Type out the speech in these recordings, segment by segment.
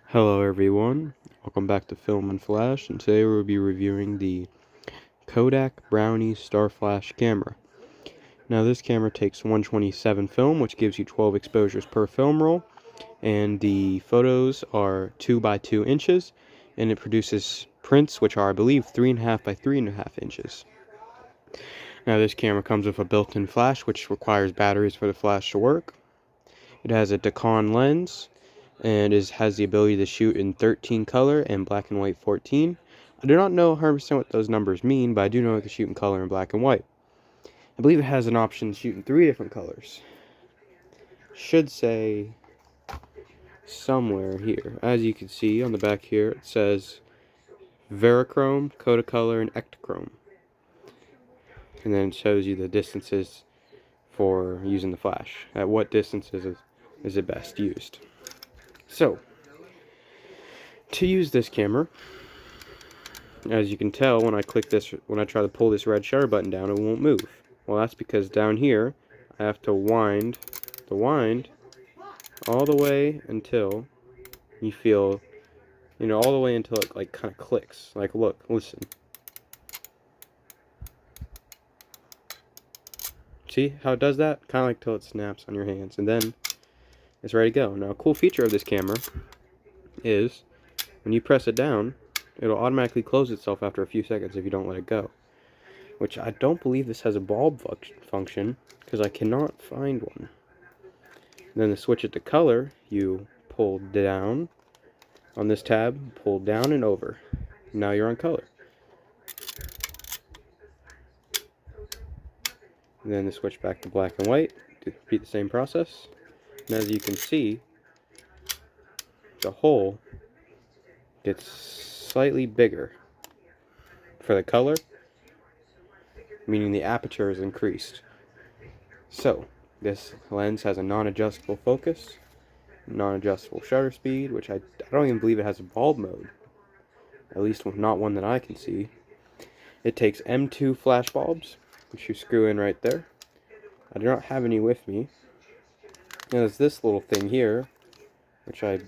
Hello everyone, welcome back to Film and Flash, and today we'll be reviewing the Kodak Brownie Starflash camera. Now this camera takes 127 film, which gives you 12 exposures per film roll, and the photos are 2 by 2 inches, and it produces prints which are, I believe, 3.5 by 3.5 inches. Now this camera comes with a built-in flash, which requires batteries for the flash to work. It has a Dakon lens, and has the ability to shoot in 13 color and black and white 14. I do not know 100% what those numbers mean, but I do know it can shoot in color and black and white. I believe it has an option to shoot in 3 different colors. Should say somewhere here. As you can see on the back here, it says Verichrome, Kodacolor, and Ektachrome. And then it shows you the distances for using the flash. At what distances is it best used. So, to use this camera, as you can tell, when I try to pull this red shutter button down, it won't move. Well, that's because down here, I have to wind the wind all the way until you feel, all the way until it kind of clicks. Like, look, listen. See how it does that? Kind of like till it snaps on your hands, and then it's ready to go. Now, a cool feature of this camera is when you press it down, it'll automatically close itself after a few seconds if you don't let it go. Which I don't believe this has a bulb function, because I cannot find one. And then to switch it to color, you pull down on this tab, pull down and over. Now you're on color. And then to switch back to black and white, to repeat the same process. And as you can see, the hole gets slightly bigger for the color, meaning the aperture is increased. So, this lens has a non-adjustable focus, non-adjustable shutter speed, which I don't even believe it has a bulb mode. At least not one that I can see. It takes M2 flash bulbs, which you screw in right there. I do not have any with me. And there's this little thing here, which I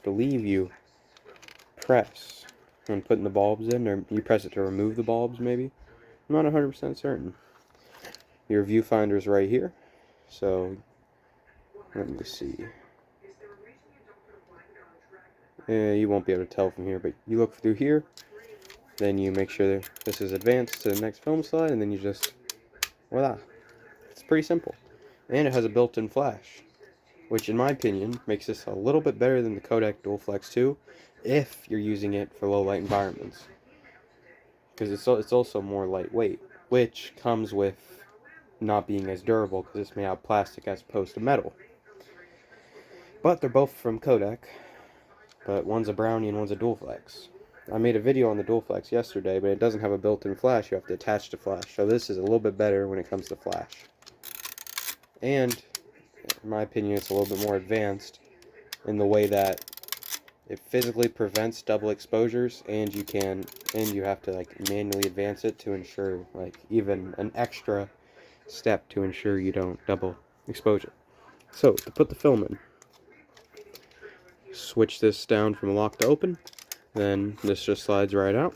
believe you press when putting the bulbs in, or you press it to remove the bulbs maybe. I'm not 100% certain. Your viewfinder's right here, so let me see. You won't be able to tell from here, but you look through here, then you make sure that this is advanced to the next film slide, and then you just, voila. It's pretty simple. And it has a built-in flash, which in my opinion makes this a little bit better than the Kodak Dual Flex 2 if you're using it for low light environments, because it's also more lightweight, which comes with not being as durable because it's made out of plastic as opposed to metal. But they're both from Kodak, but one's a Brownie and one's a Dual Flex. I made a video on the Dual Flex yesterday, but it doesn't have a built-in flash. You have to attach the flash, so this is a little bit better when it comes to flash. And in my opinion, it's a little bit more advanced in the way that it physically prevents double exposures, and you have to manually advance it to ensure even an extra step to ensure you don't double exposure. So to put the film in, switch this down from lock to open, then this just slides right out.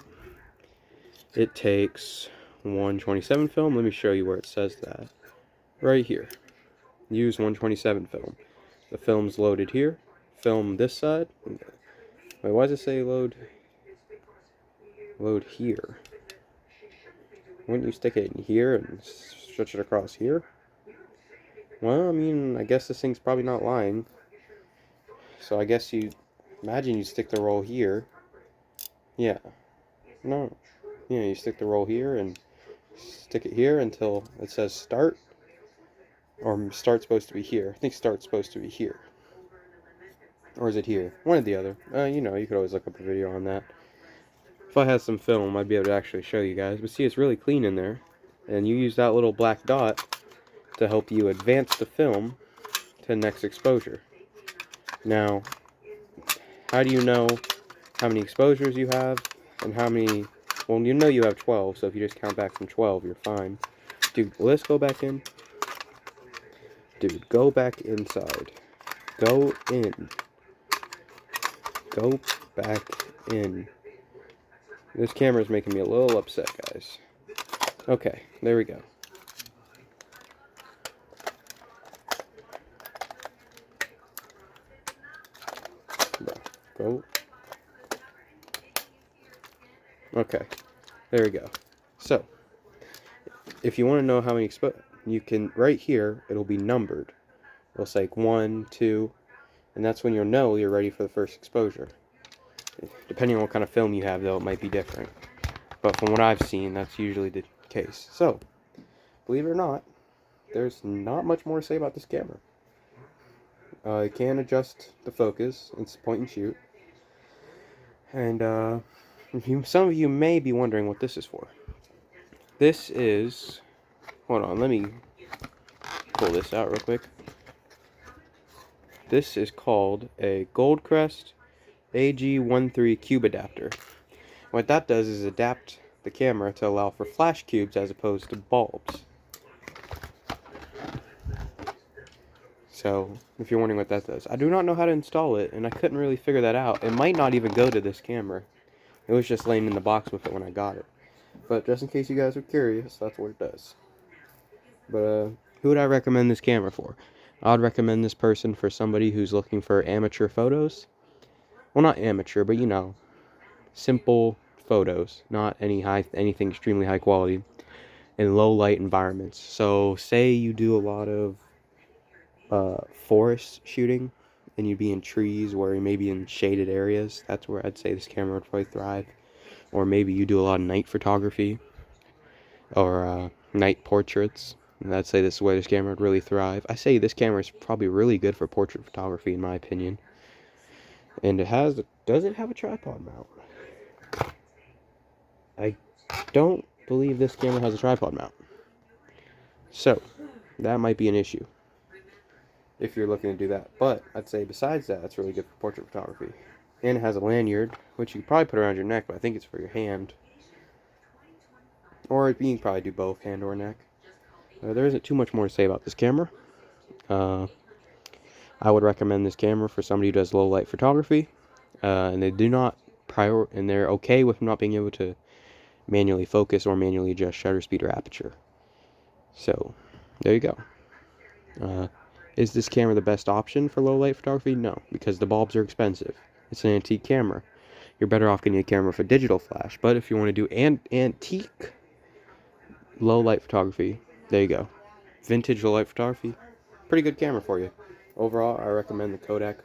It takes 127 film. Let me show you where it says that. Right here. Use 127 film. The film's loaded here. Film this side. Wait, why does it say load here? Wouldn't you stick it in here and stretch it across here? Well, I mean, I guess this thing's probably not lying. So I guess you stick the roll here. Yeah. No. Yeah, you stick the roll here and stick it here until it says start. Or start's supposed to be here. I think start's supposed to be here. Or is it here? One or the other. You could always look up a video on that. If I had some film, I'd be able to actually show you guys. But see, it's really clean in there. And you use that little black dot to help you advance the film to the next exposure. Now, how do you know how many exposures you have and how many? Well, you know you have 12, so if you just count back from 12, you're fine. Dude, let's go back in. Dude, go back inside. Go in. go back in. This camera is making me a little upset, guys. Okay, there we go. Go. Okay, there we go. So, if you want to know how many you can, right here, it'll be numbered. It'll say 1, 2, and that's when you'll know you're ready for the first exposure. Depending on what kind of film you have, though, it might be different. But from what I've seen, that's usually the case. So, believe it or not, there's not much more to say about this camera. It can adjust the focus. It's point and shoot. And some of you may be wondering what this is for. This is... Hold on, let me pull this out real quick. This is called a Goldcrest AG13 cube adapter. What that does is adapt the camera to allow for flash cubes as opposed to bulbs. So, if you're wondering what that does, I do not know how to install it, and I couldn't really figure that out. It might not even go to this camera. It was just laying in the box with it when I got it. But just in case you guys are curious, that's what it does. But who would I recommend this camera for? I would recommend this person for somebody who's looking for amateur photos. Well, not amateur, but you know, simple photos, not anything extremely high quality, in low light environments. So, say you do a lot of forest shooting, and you'd be in trees or maybe in shaded areas. That's where I'd say this camera would probably thrive. Or maybe you do a lot of night photography or night portraits, and I'd say this is where this camera would really thrive. I say this camera is probably really good for portrait photography in my opinion. And does it have a tripod mount? I don't believe this camera has a tripod mount. So, that might be an issue if you're looking to do that. But I'd say besides that, it's really good for portrait photography. And it has a lanyard, which you can probably put around your neck, but I think it's for your hand. Or you can probably do both, hand or neck. There isn't too much more to say about this camera. I would recommend this camera for somebody who does low light photography. And they do not and they're okay with not being able to manually focus or manually adjust shutter speed or aperture. So, there you go. Is this camera the best option for low light photography? No, because the bulbs are expensive. It's an antique camera. You're better off getting a camera for digital flash. But if you want to do antique low light photography, there you go. Vintage low light photography, pretty good camera for you. Overall, I recommend the Kodak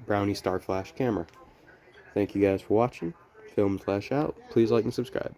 Brownie Starflash camera. Thank you guys for watching. Film Flash out. Please like and subscribe.